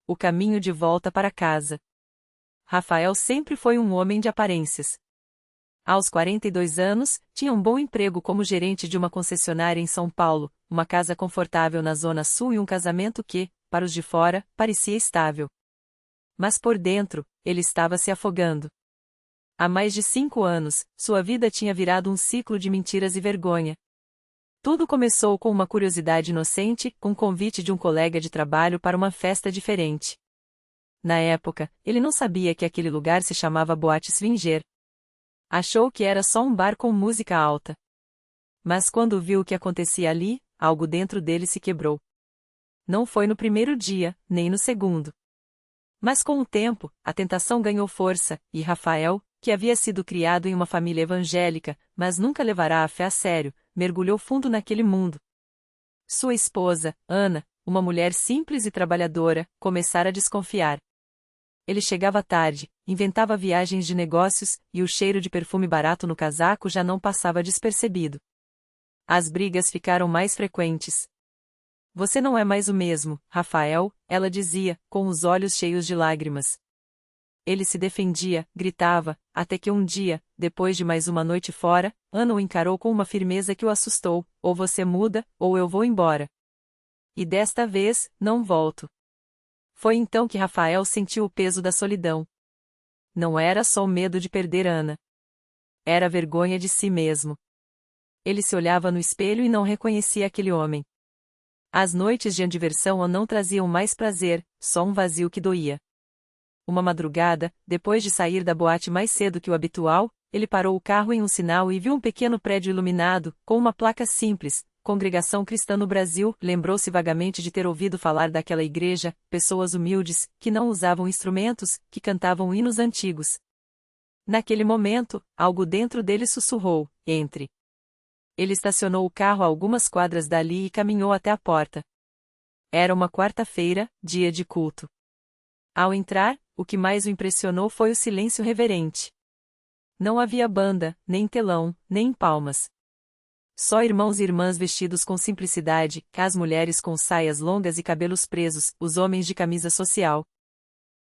o caminho de volta para casa. Rafael sempre foi um homem de aparências. Aos 42 anos, tinha um bom emprego como gerente de uma concessionária em São Paulo, uma casa confortável na Zona Sul e um casamento que, para os de fora, parecia estável. Mas por dentro, ele estava se afogando. Há mais de 5 anos, sua vida tinha virado um ciclo de mentiras e vergonha. Tudo começou com uma curiosidade inocente, com um convite de um colega de trabalho para uma festa diferente. Na época, ele não sabia que aquele lugar se chamava Boate Swinger. Achou que era só um bar com música alta. Mas quando viu o que acontecia ali, algo dentro dele se quebrou. Não foi no primeiro dia, nem no segundo. Mas com o tempo, a tentação ganhou força, e Rafael, que havia sido criado em uma família evangélica, mas nunca levará a fé a sério, mergulhou fundo naquele mundo. Sua esposa, Ana, uma mulher simples e trabalhadora, começara a desconfiar. Ele chegava tarde, inventava viagens de negócios, e o cheiro de perfume barato no casaco já não passava despercebido. As brigas ficaram mais frequentes. Você não é mais o mesmo, Rafael, ela dizia, com os olhos cheios de lágrimas. Ele se defendia, gritava, até que um dia, depois de mais uma noite fora, Ana o encarou com uma firmeza que o assustou: ou você muda, ou eu vou embora. E desta vez, não volto. Foi então que Rafael sentiu o peso da solidão. Não era só o medo de perder Ana. Era a vergonha de si mesmo. Ele se olhava no espelho e não reconhecia aquele homem. As noites de diversão não traziam mais prazer, só um vazio que doía. Uma madrugada, depois de sair da boate mais cedo que o habitual, ele parou o carro em um sinal e viu um pequeno prédio iluminado, com uma placa simples: Congregação Cristã no Brasil. Lembrou-se vagamente de ter ouvido falar daquela igreja, pessoas humildes, que não usavam instrumentos, que cantavam hinos antigos. Naquele momento, algo dentro dele sussurrou: entre. Ele estacionou o carro a algumas quadras dali e caminhou até a porta. Era uma quarta-feira, dia de culto. Ao entrar, o que mais o impressionou foi o silêncio reverente. Não havia banda, nem telão, nem palmas. Só irmãos e irmãs vestidos com simplicidade, as mulheres com saias longas e cabelos presos, os homens de camisa social.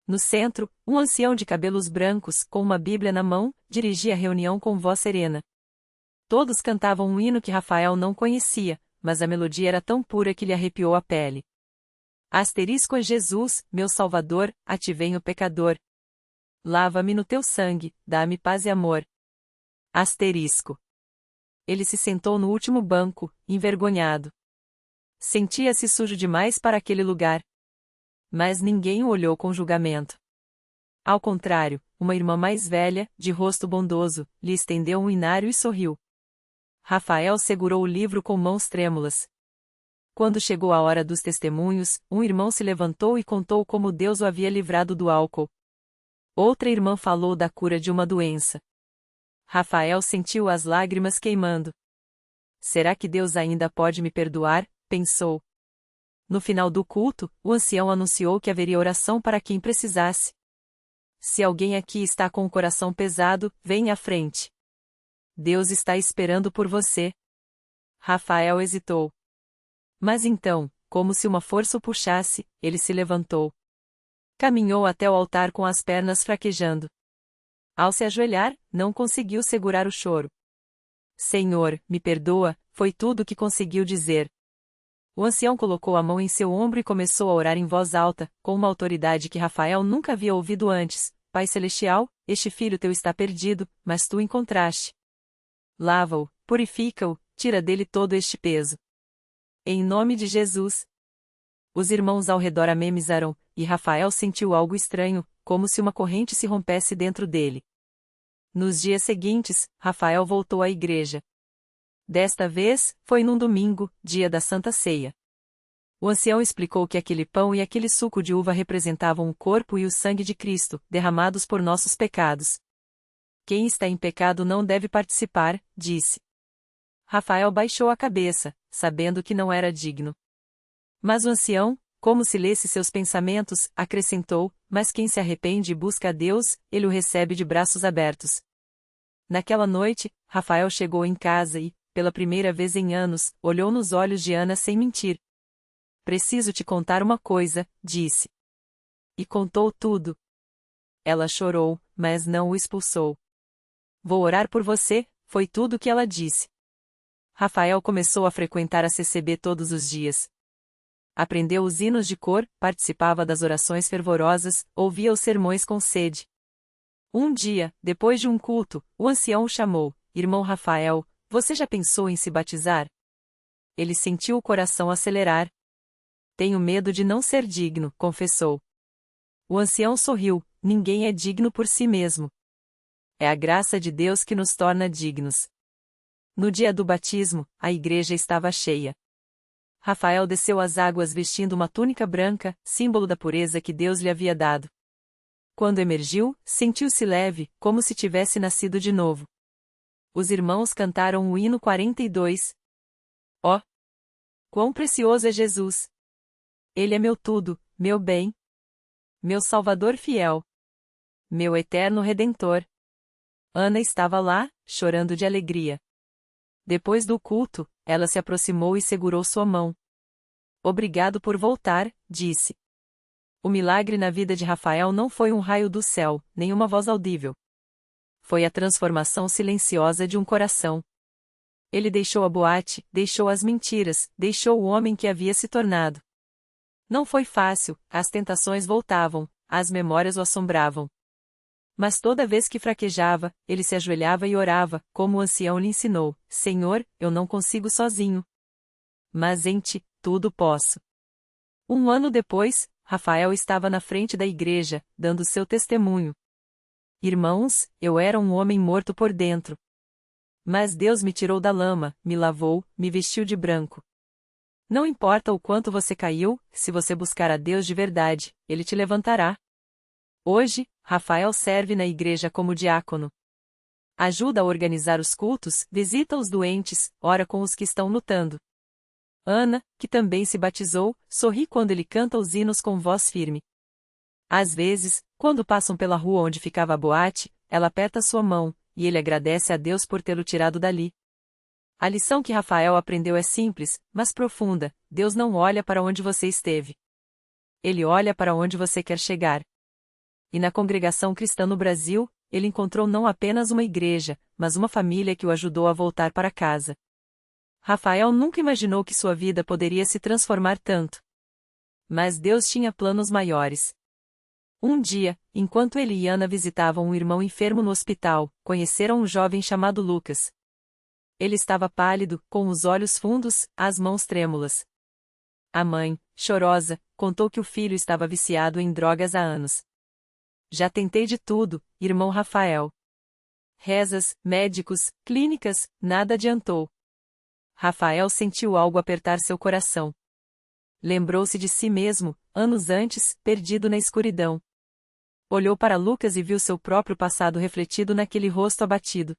No centro, um ancião de cabelos brancos, com uma Bíblia na mão, dirigia a reunião com voz serena. Todos cantavam um hino que Rafael não conhecia, mas a melodia era tão pura que lhe arrepiou a pele. Asterisco: Jesus, meu Salvador, a ti venho pecador. Lava-me no teu sangue, dá-me paz e amor. Asterisco. Ele se sentou no último banco, envergonhado. Sentia-se sujo demais para aquele lugar. Mas ninguém o olhou com julgamento. Ao contrário, uma irmã mais velha, de rosto bondoso, lhe estendeu um inário e sorriu. Rafael segurou o livro com mãos trêmulas. Quando chegou a hora dos testemunhos, um irmão se levantou e contou como Deus o havia livrado do álcool. Outra irmã falou da cura de uma doença. Rafael sentiu as lágrimas queimando. Será que Deus ainda pode me perdoar? Pensou. No final do culto, o ancião anunciou que haveria oração para quem precisasse. Se alguém aqui está com o coração pesado, venha à frente. Deus está esperando por você. Rafael hesitou. Mas então, como se uma força o puxasse, ele se levantou. Caminhou até o altar com as pernas fraquejando. Ao se ajoelhar, não conseguiu segurar o choro. Senhor, me perdoa, foi tudo o que conseguiu dizer. O ancião colocou a mão em seu ombro e começou a orar em voz alta, com uma autoridade que Rafael nunca havia ouvido antes. Pai Celestial, este filho teu está perdido, mas tu o encontraste. Lava-o, purifica-o, tira dele todo este peso. Em nome de Jesus. Os irmãos ao redor amenizaram, e Rafael sentiu algo estranho, como se uma corrente se rompesse dentro dele. Nos dias seguintes, Rafael voltou à igreja. Desta vez, foi num domingo, dia da Santa Ceia. O ancião explicou que aquele pão e aquele suco de uva representavam o corpo e o sangue de Cristo, derramados por nossos pecados. Quem está em pecado não deve participar, disse. Rafael baixou a cabeça, sabendo que não era digno. Mas o ancião, como se lesse seus pensamentos, acrescentou: mas quem se arrepende e busca a Deus, ele o recebe de braços abertos. Naquela noite, Rafael chegou em casa e, pela primeira vez em anos, olhou nos olhos de Ana sem mentir. Preciso te contar uma coisa, disse. E contou tudo. Ela chorou, mas não o expulsou. Vou orar por você, foi tudo o que ela disse. Rafael começou a frequentar a CCB todos os dias. Aprendeu os hinos de cor, participava das orações fervorosas, ouvia os sermões com sede. Um dia, depois de um culto, o ancião o chamou: Irmão Rafael, você já pensou em se batizar? Ele sentiu o coração acelerar. Tenho medo de não ser digno, confessou. O ancião sorriu: ninguém é digno por si mesmo. É a graça de Deus que nos torna dignos. No dia do batismo, a igreja estava cheia. Rafael desceu às águas vestindo uma túnica branca, símbolo da pureza que Deus lhe havia dado. Quando emergiu, sentiu-se leve, como se tivesse nascido de novo. Os irmãos cantaram o hino 42. Ó! Quão precioso é Jesus! Ele é meu tudo, meu bem, meu Salvador fiel, meu eterno Redentor. Ana estava lá, chorando de alegria. Depois do culto, ela se aproximou e segurou sua mão. Obrigado por voltar, disse. O milagre na vida de Rafael não foi um raio do céu, nem uma voz audível. Foi a transformação silenciosa de um coração. Ele deixou a boate, deixou as mentiras, deixou o homem que havia se tornado. Não foi fácil, as tentações voltavam, as memórias o assombravam. Mas toda vez que fraquejava, ele se ajoelhava e orava, como o ancião lhe ensinou: Senhor, eu não consigo sozinho. Mas em ti, tudo posso. Um ano depois, Rafael estava na frente da igreja, dando seu testemunho. Irmãos, eu era um homem morto por dentro. Mas Deus me tirou da lama, me lavou, me vestiu de branco. Não importa o quanto você caiu, se você buscar a Deus de verdade, Ele te levantará. Hoje, Rafael serve na igreja como diácono. Ajuda a organizar os cultos, visita os doentes, ora com os que estão lutando. Ana, que também se batizou, sorri quando ele canta os hinos com voz firme. Às vezes, quando passam pela rua onde ficava a boate, ela aperta sua mão, e ele agradece a Deus por tê-lo tirado dali. A lição que Rafael aprendeu é simples, mas profunda: Deus não olha para onde você esteve. Ele olha para onde você quer chegar. E na congregação cristã no Brasil, ele encontrou não apenas uma igreja, mas uma família que o ajudou a voltar para casa. Rafael nunca imaginou que sua vida poderia se transformar tanto. Mas Deus tinha planos maiores. Um dia, enquanto ele e Ana visitavam um irmão enfermo no hospital, conheceram um jovem chamado Lucas. Ele estava pálido, com os olhos fundos, as mãos trêmulas. A mãe, chorosa, contou que o filho estava viciado em drogas há anos. Já tentei de tudo, irmão Rafael. Rezas, médicos, clínicas, nada adiantou. Rafael sentiu algo apertar seu coração. Lembrou-se de si mesmo, anos antes, perdido na escuridão. Olhou para Lucas e viu seu próprio passado refletido naquele rosto abatido.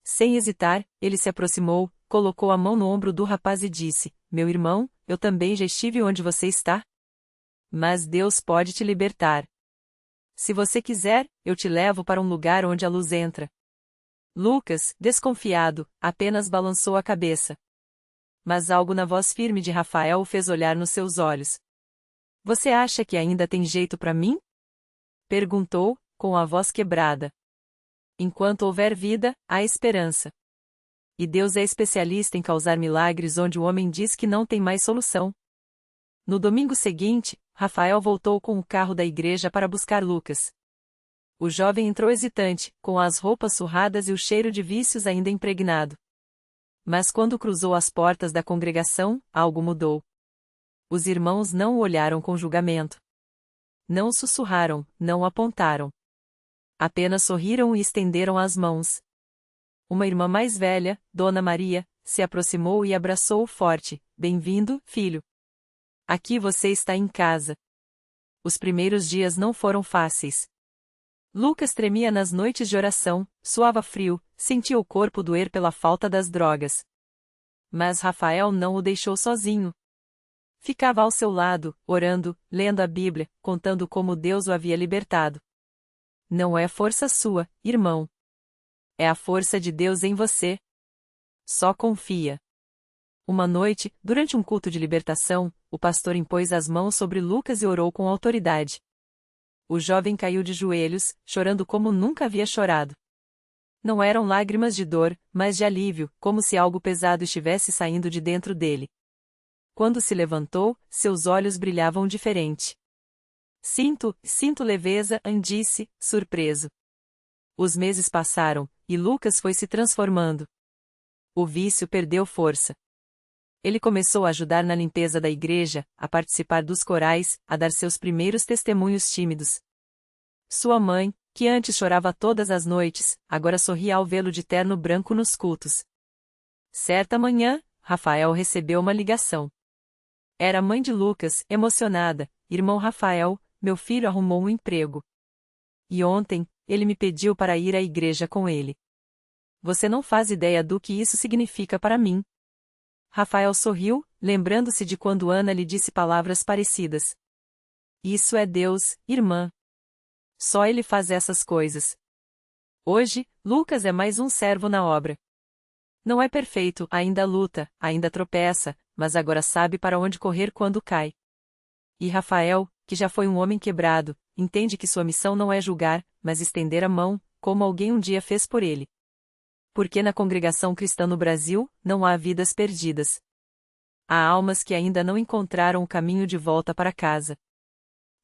Sem hesitar, ele se aproximou, colocou a mão no ombro do rapaz e disse: Meu irmão, eu também já estive onde você está. Mas Deus pode te libertar. Se você quiser, eu te levo para um lugar onde a luz entra. Lucas, desconfiado, apenas balançou a cabeça. Mas algo na voz firme de Rafael o fez olhar nos seus olhos. Você acha que ainda tem jeito para mim? Perguntou, com a voz quebrada. Enquanto houver vida, há esperança. E Deus é especialista em causar milagres onde o homem diz que não tem mais solução. No domingo seguinte, Rafael voltou com o carro da igreja para buscar Lucas. O jovem entrou hesitante, com as roupas surradas e o cheiro de vícios ainda impregnado. Mas quando cruzou as portas da congregação, algo mudou. Os irmãos não o olharam com julgamento. Não o sussurraram, não o apontaram. Apenas sorriram e estenderam as mãos. Uma irmã mais velha, Dona Maria, se aproximou e abraçou-o forte. Bem-vindo, filho. Aqui você está em casa. Os primeiros dias não foram fáceis. Lucas tremia nas noites de oração, suava frio, sentia o corpo doer pela falta das drogas. Mas Rafael não o deixou sozinho. Ficava ao seu lado, orando, lendo a Bíblia, contando como Deus o havia libertado. Não é força sua, irmão. É a força de Deus em você. Só confia. Uma noite, durante um culto de libertação, o pastor impôs as mãos sobre Lucas e orou com autoridade. O jovem caiu de joelhos, chorando como nunca havia chorado. Não eram lágrimas de dor, mas de alívio, como se algo pesado estivesse saindo de dentro dele. Quando se levantou, seus olhos brilhavam diferente. Sinto leveza, disse, surpreso. Os meses passaram, e Lucas foi se transformando. O vício perdeu força. Ele começou a ajudar na limpeza da igreja, a participar dos corais, a dar seus primeiros testemunhos tímidos. Sua mãe, que antes chorava todas as noites, agora sorria ao vê-lo de terno branco nos cultos. Certa manhã, Rafael recebeu uma ligação. Era a mãe de Lucas, emocionada: Irmão Rafael, meu filho arrumou um emprego. E ontem, ele me pediu para ir à igreja com ele. Você não faz ideia do que isso significa para mim. Rafael sorriu, lembrando-se de quando Ana lhe disse palavras parecidas. Isso é Deus, irmã. Só Ele faz essas coisas. Hoje, Lucas é mais um servo na obra. Não é perfeito, ainda luta, ainda tropeça, mas agora sabe para onde correr quando cai. E Rafael, que já foi um homem quebrado, entende que sua missão não é julgar, mas estender a mão, como alguém um dia fez por ele. Porque na congregação cristã no Brasil, não há vidas perdidas. Há almas que ainda não encontraram o caminho de volta para casa.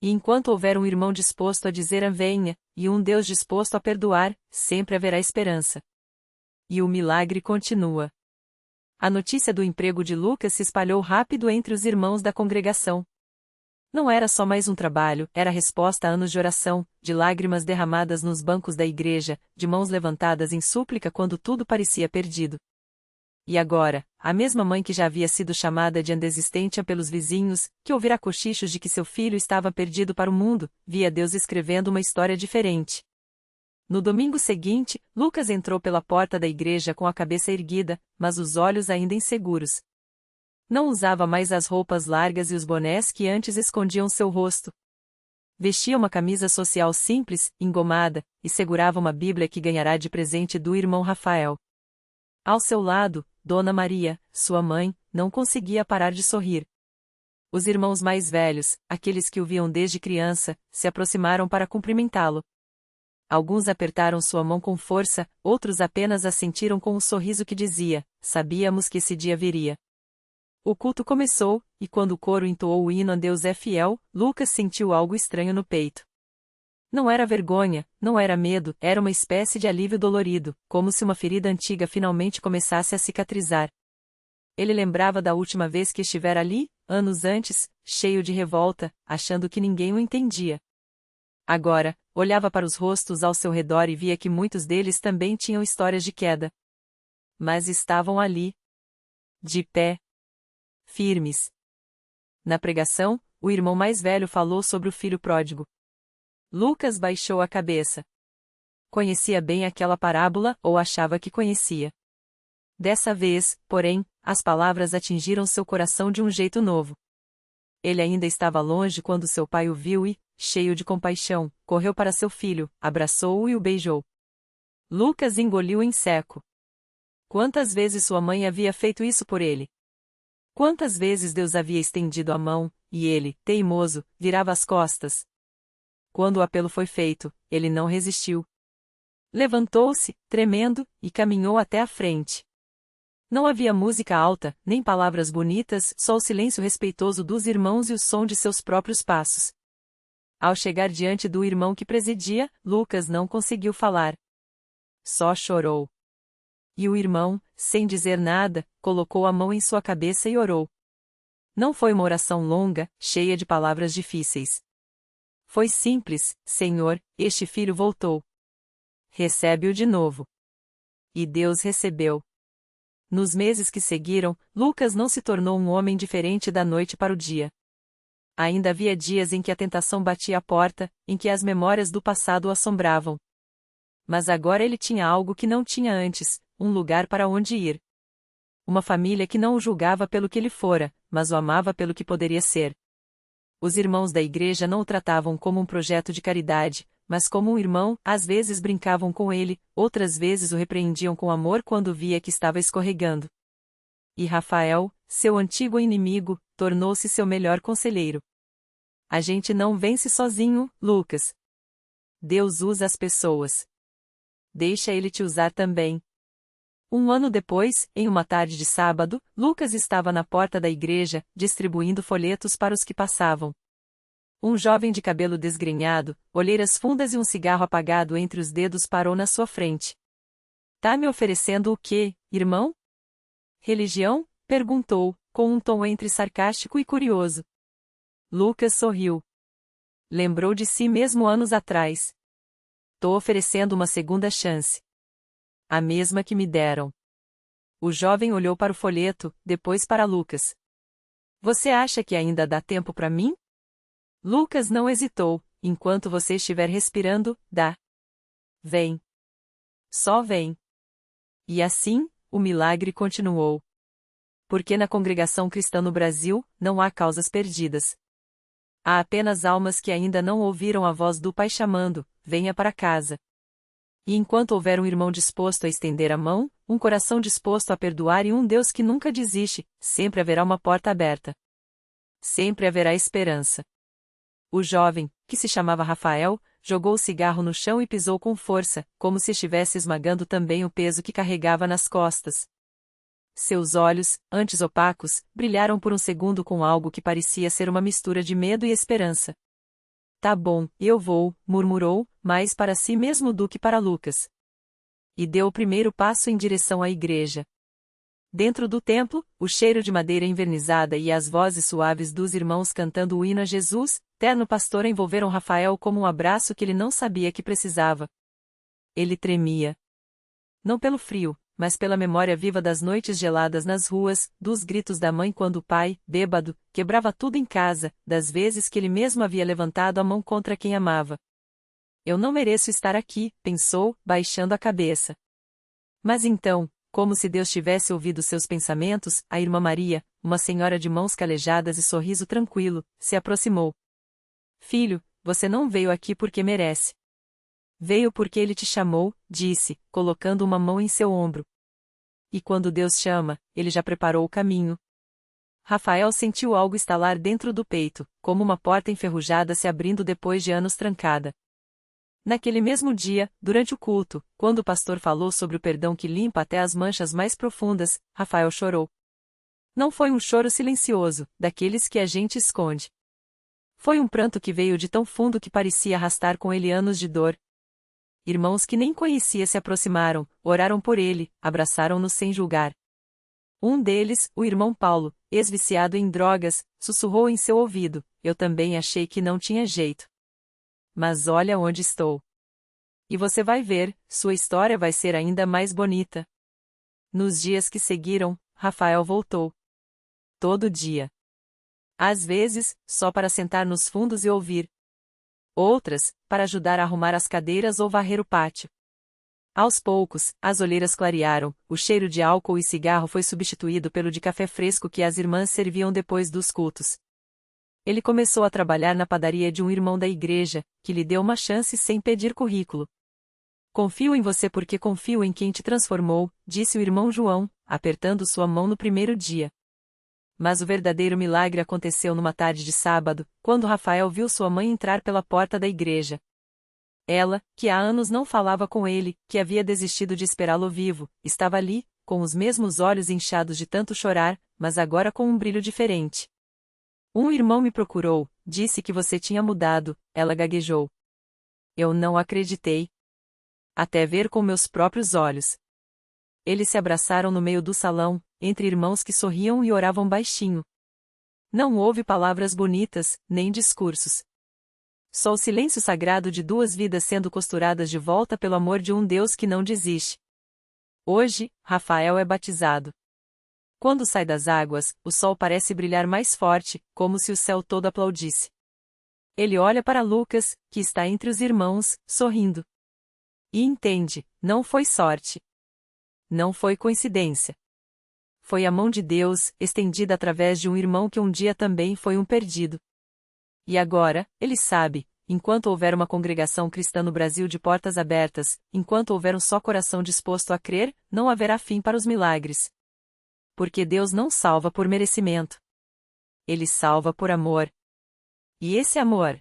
E enquanto houver um irmão disposto a dizer venha, e um Deus disposto a perdoar, sempre haverá esperança. E o milagre continua. A notícia do emprego de Lucas se espalhou rápido entre os irmãos da congregação. Não era só mais um trabalho, era resposta a anos de oração, de lágrimas derramadas nos bancos da igreja, de mãos levantadas em súplica quando tudo parecia perdido. E agora, a mesma mãe que já havia sido chamada de indesistente pelos vizinhos, que ouvira cochichos de que seu filho estava perdido para o mundo, via Deus escrevendo uma história diferente. No domingo seguinte, Lucas entrou pela porta da igreja com a cabeça erguida, mas os olhos ainda inseguros. Não usava mais as roupas largas e os bonés que antes escondiam seu rosto. Vestia uma camisa social simples, engomada, e segurava uma Bíblia que ganhará de presente do irmão Rafael. Ao seu lado, Dona Maria, sua mãe, não conseguia parar de sorrir. Os irmãos mais velhos, aqueles que o viam desde criança, se aproximaram para cumprimentá-lo. Alguns apertaram sua mão com força, outros apenas a sentiram com um sorriso que dizia: sabíamos que esse dia viria. O culto começou, e quando o coro entoou o hino A Deus é Fiel, Lucas sentiu algo estranho no peito. Não era vergonha, não era medo, era uma espécie de alívio dolorido, como se uma ferida antiga finalmente começasse a cicatrizar. Ele lembrava da última vez que estivera ali, anos antes, cheio de revolta, achando que ninguém o entendia. Agora, olhava para os rostos ao seu redor e via que muitos deles também tinham histórias de queda. Mas estavam ali. De pé. Firmes. Na pregação, o irmão mais velho falou sobre o filho pródigo. Lucas baixou a cabeça. Conhecia bem aquela parábola, ou achava que conhecia. Dessa vez, porém, as palavras atingiram seu coração de um jeito novo. Ele ainda estava longe quando seu pai o viu e, cheio de compaixão, correu para seu filho, abraçou-o e o beijou. Lucas engoliu em seco. Quantas vezes sua mãe havia feito isso por ele? Quantas vezes Deus havia estendido a mão, e ele, teimoso, virava as costas? Quando o apelo foi feito, ele não resistiu. Levantou-se, tremendo, e caminhou até a frente. Não havia música alta, nem palavras bonitas, só o silêncio respeitoso dos irmãos e o som de seus próprios passos. Ao chegar diante do irmão que presidia, Lucas não conseguiu falar. Só chorou. E o irmão, sem dizer nada, colocou a mão em sua cabeça e orou. Não foi uma oração longa, cheia de palavras difíceis. Foi simples: Senhor, este filho voltou. Recebe-o de novo. E Deus recebeu. Nos meses que seguiram, Lucas não se tornou um homem diferente da noite para o dia. Ainda havia dias em que a tentação batia à porta, em que as memórias do passado o assombravam. Mas agora ele tinha algo que não tinha antes: um lugar para onde ir. Uma família que não o julgava pelo que ele fora, mas o amava pelo que poderia ser. Os irmãos da igreja não o tratavam como um projeto de caridade, mas como um irmão. Às vezes brincavam com ele, outras vezes o repreendiam com amor quando via que estava escorregando. E Rafael, seu antigo inimigo, tornou-se seu melhor conselheiro. A gente não vence sozinho, Lucas. Deus usa as pessoas. Deixa Ele te usar também. Um ano depois, em uma tarde de sábado, Lucas estava na porta da igreja, distribuindo folhetos para os que passavam. Um jovem de cabelo desgrenhado, olheiras fundas e um cigarro apagado entre os dedos parou na sua frente. Tá me oferecendo o quê, irmão? Religião? Perguntou, com um tom entre sarcástico e curioso. Lucas sorriu. Lembrou de si mesmo anos atrás. Tô oferecendo uma segunda chance. A mesma que me deram. O jovem olhou para o folheto, depois para Lucas. Você acha que ainda dá tempo para mim? Lucas não hesitou. Enquanto você estiver respirando, dá. Vem. Só vem. E assim, o milagre continuou. Porque na congregação cristã no Brasil, não há causas perdidas. Há apenas almas que ainda não ouviram a voz do Pai chamando, venha para casa. E enquanto houver um irmão disposto a estender a mão, um coração disposto a perdoar e um Deus que nunca desiste, sempre haverá uma porta aberta. Sempre haverá esperança. O jovem, que se chamava Rafael, jogou o cigarro no chão e pisou com força, como se estivesse esmagando também o peso que carregava nas costas. Seus olhos, antes opacos, brilharam por um segundo com algo que parecia ser uma mistura de medo e esperança. Tá bom, eu vou, murmurou, mais para si mesmo do que para Lucas. E deu o primeiro passo em direção à igreja. Dentro do templo, o cheiro de madeira envernizada e as vozes suaves dos irmãos cantando o hino a Jesus, terno pastor envolveram Rafael como um abraço que ele não sabia que precisava. Ele tremia. Não pelo frio, mas pela memória viva das noites geladas nas ruas, dos gritos da mãe quando o pai, bêbado, quebrava tudo em casa, das vezes que ele mesmo havia levantado a mão contra quem amava. Eu não mereço estar aqui, pensou, baixando a cabeça. Mas então, como se Deus tivesse ouvido seus pensamentos, a irmã Maria, uma senhora de mãos calejadas e sorriso tranquilo, se aproximou. Filho, você não veio aqui porque merece. Veio porque ele te chamou, disse, colocando uma mão em seu ombro. E quando Deus chama, ele já preparou o caminho. Rafael sentiu algo estalar dentro do peito, como uma porta enferrujada se abrindo depois de anos trancada. Naquele mesmo dia, durante o culto, quando o pastor falou sobre o perdão que limpa até as manchas mais profundas, Rafael chorou. Não foi um choro silencioso, daqueles que a gente esconde. Foi um pranto que veio de tão fundo que parecia arrastar com ele anos de dor. Irmãos que nem conhecia se aproximaram, oraram por ele, abraçaram-no sem julgar. Um deles, o irmão Paulo, ex-viciado em drogas, sussurrou em seu ouvido, eu também achei que não tinha jeito. Mas olha onde estou. E você vai ver, sua história vai ser ainda mais bonita. Nos dias que seguiram, Rafael voltou. Todo dia. Às vezes, só para sentar nos fundos e ouvir. Outras, para ajudar a arrumar as cadeiras ou varrer o pátio. Aos poucos, as olheiras clarearam, o cheiro de álcool e cigarro foi substituído pelo de café fresco que as irmãs serviam depois dos cultos. Ele começou a trabalhar na padaria de um irmão da igreja, que lhe deu uma chance sem pedir currículo. Confio em você porque confio em quem te transformou, disse o irmão João, apertando sua mão no primeiro dia. Mas o verdadeiro milagre aconteceu numa tarde de sábado, quando Rafael viu sua mãe entrar pela porta da igreja. Ela, que há anos não falava com ele, que havia desistido de esperá-lo vivo, estava ali, com os mesmos olhos inchados de tanto chorar, mas agora com um brilho diferente. Um irmão me procurou, disse que você tinha mudado, ela gaguejou. Eu não acreditei. Até ver com meus próprios olhos. Eles se abraçaram no meio do salão, entre irmãos que sorriam e oravam baixinho. Não houve palavras bonitas, nem discursos. Só o silêncio sagrado de duas vidas sendo costuradas de volta pelo amor de um Deus que não desiste. Hoje, Rafael é batizado. Quando sai das águas, o sol parece brilhar mais forte, como se o céu todo aplaudisse. Ele olha para Lucas, que está entre os irmãos, sorrindo. E entende, não foi sorte. Não foi coincidência. Foi a mão de Deus, estendida através de um irmão que um dia também foi um perdido. E agora, ele sabe, enquanto houver uma congregação cristã no Brasil de portas abertas, enquanto houver um só coração disposto a crer, não haverá fim para os milagres. Porque Deus não salva por merecimento. Ele salva por amor. E esse amor?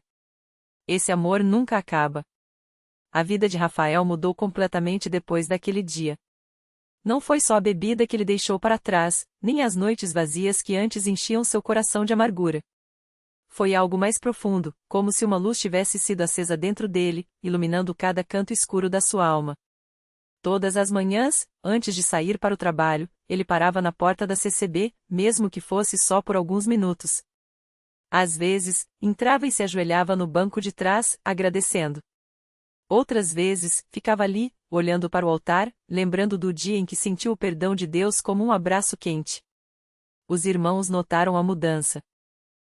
Esse amor nunca acaba. A vida de Rafael mudou completamente depois daquele dia. Não foi só a bebida que ele deixou para trás, nem as noites vazias que antes enchiam seu coração de amargura. Foi algo mais profundo, como se uma luz tivesse sido acesa dentro dele, iluminando cada canto escuro da sua alma. Todas as manhãs, antes de sair para o trabalho, ele parava na porta da CCB, mesmo que fosse só por alguns minutos. Às vezes, entrava e se ajoelhava no banco de trás, agradecendo. Outras vezes, ficava ali, olhando para o altar, lembrando do dia em que sentiu o perdão de Deus como um abraço quente. Os irmãos notaram a mudança.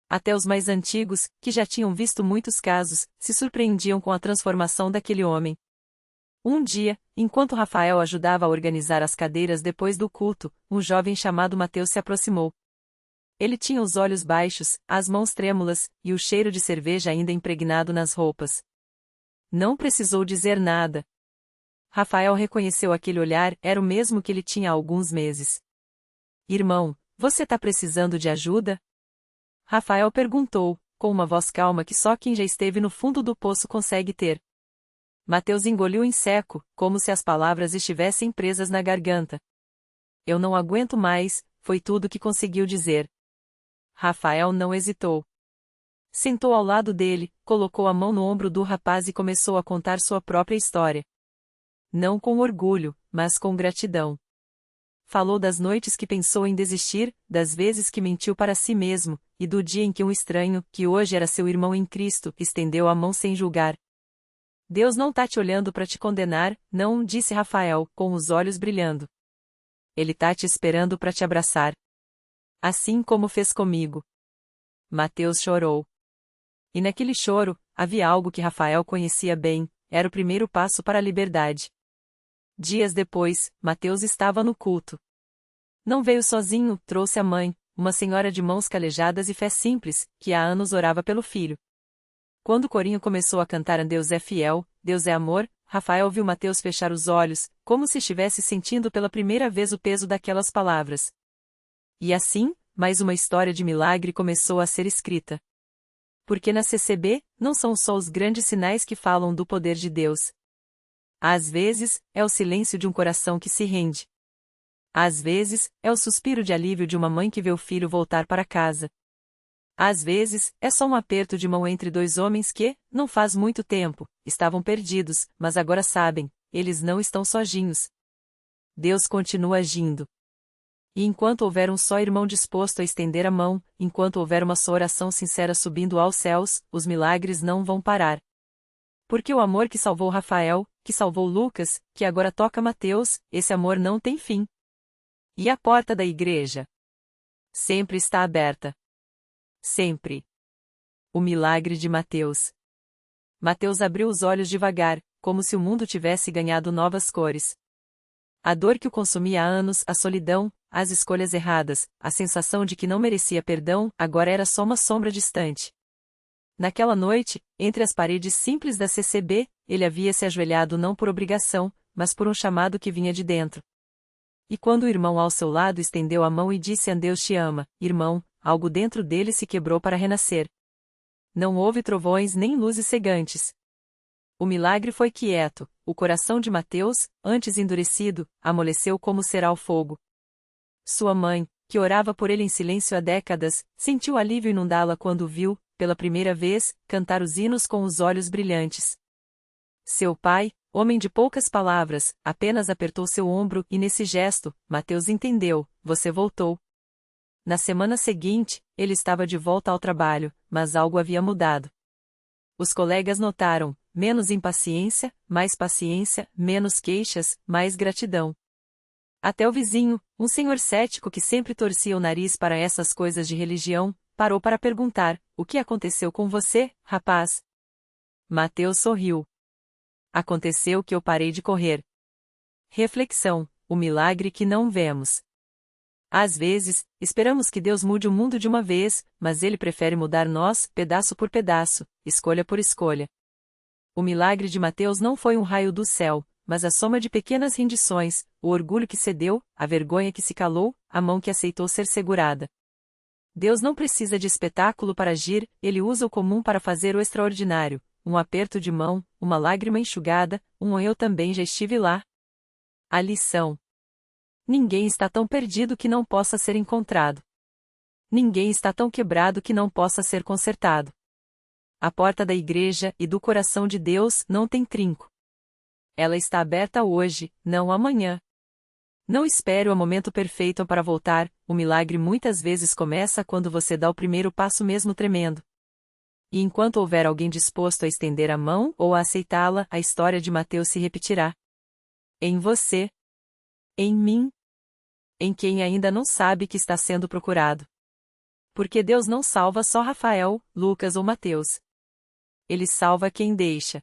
Até os mais antigos, que já tinham visto muitos casos, se surpreendiam com a transformação daquele homem. Um dia, enquanto Rafael ajudava a organizar as cadeiras depois do culto, um jovem chamado Mateus se aproximou. Ele tinha os olhos baixos, as mãos trêmulas, e o cheiro de cerveja ainda impregnado nas roupas. Não precisou dizer nada. Rafael reconheceu aquele olhar, era o mesmo que ele tinha há alguns meses. Irmão, você está precisando de ajuda? Rafael perguntou, com uma voz calma que só quem já esteve no fundo do poço consegue ter. Mateus engoliu em seco, como se as palavras estivessem presas na garganta. Eu não aguento mais, foi tudo que conseguiu dizer. Rafael não hesitou. Sentou ao lado dele, colocou a mão no ombro do rapaz e começou a contar sua própria história. Não com orgulho, mas com gratidão. Falou das noites que pensou em desistir, das vezes que mentiu para si mesmo, e do dia em que um estranho, que hoje era seu irmão em Cristo, estendeu a mão sem julgar. Deus não tá te olhando para te condenar, não, disse Rafael, com os olhos brilhando. Ele tá te esperando para te abraçar. Assim como fez comigo. Mateus chorou. E naquele choro, havia algo que Rafael conhecia bem, era o primeiro passo para a liberdade. Dias depois, Mateus estava no culto. Não veio sozinho, trouxe a mãe, uma senhora de mãos calejadas e fé simples, que há anos orava pelo filho. Quando o corinho começou a cantar Deus é fiel, Deus é amor, Rafael viu Mateus fechar os olhos, como se estivesse sentindo pela primeira vez o peso daquelas palavras. E assim, mais uma história de milagre começou a ser escrita. Porque na CCB, não são só os grandes sinais que falam do poder de Deus. Às vezes, é o silêncio de um coração que se rende. Às vezes, é o suspiro de alívio de uma mãe que vê o filho voltar para casa. Às vezes, é só um aperto de mão entre dois homens que, não faz muito tempo, estavam perdidos, mas agora sabem, eles não estão sozinhos. Deus continua agindo. E enquanto houver um só irmão disposto a estender a mão, enquanto houver uma só oração sincera subindo aos céus, os milagres não vão parar. Porque o amor que salvou Rafael, que salvou Lucas, que agora toca Mateus, esse amor não tem fim. E a porta da igreja? Sempre está aberta. Sempre. O milagre de Mateus. Mateus abriu os olhos devagar, como se o mundo tivesse ganhado novas cores. A dor que o consumia há anos, a solidão, as escolhas erradas, a sensação de que não merecia perdão, agora era só uma sombra distante. Naquela noite, entre as paredes simples da CCB, ele havia se ajoelhado não por obrigação, mas por um chamado que vinha de dentro. E quando o irmão ao seu lado estendeu a mão e disse: Deus te ama, irmão, algo dentro dele se quebrou para renascer. Não houve trovões nem luzes cegantes. O milagre foi quieto, o coração de Mateus, antes endurecido, amoleceu como será o fogo. Sua mãe, que orava por ele em silêncio há décadas, sentiu alívio inundá-la quando o viu, pela primeira vez, cantar os hinos com os olhos brilhantes. Seu pai, homem de poucas palavras, apenas apertou seu ombro e nesse gesto, Mateus entendeu: você voltou. Na semana seguinte, ele estava de volta ao trabalho, mas algo havia mudado. Os colegas notaram: menos impaciência, menos queixas, mais gratidão. Até o vizinho, um senhor cético que sempre torcia o nariz para essas coisas de religião, parou para perguntar: o que aconteceu com você, rapaz? Mateus sorriu. Aconteceu que eu parei de correr. Reflexão: o milagre que não vemos. Às vezes, esperamos que Deus mude o mundo de uma vez, mas Ele prefere mudar nós, pedaço por pedaço, escolha por escolha. O milagre de Mateus não foi um raio do céu, mas a soma de pequenas rendições, o orgulho que cedeu, a vergonha que se calou, a mão que aceitou ser segurada. Deus não precisa de espetáculo para agir, ele usa o comum para fazer o extraordinário. Um aperto de mão, uma lágrima enxugada, eu também já estive lá. A lição: ninguém está tão perdido que não possa ser encontrado. Ninguém está tão quebrado que não possa ser consertado. A porta da igreja e do coração de Deus não tem trinco. Ela está aberta hoje, não amanhã. Não espere o momento perfeito para voltar, o milagre muitas vezes começa quando você dá o primeiro passo mesmo tremendo. E enquanto houver alguém disposto a estender a mão ou a aceitá-la, a história de Mateus se repetirá. Em você. Em mim. Em quem ainda não sabe que está sendo procurado. Porque Deus não salva só Rafael, Lucas ou Mateus. Ele salva quem deixa.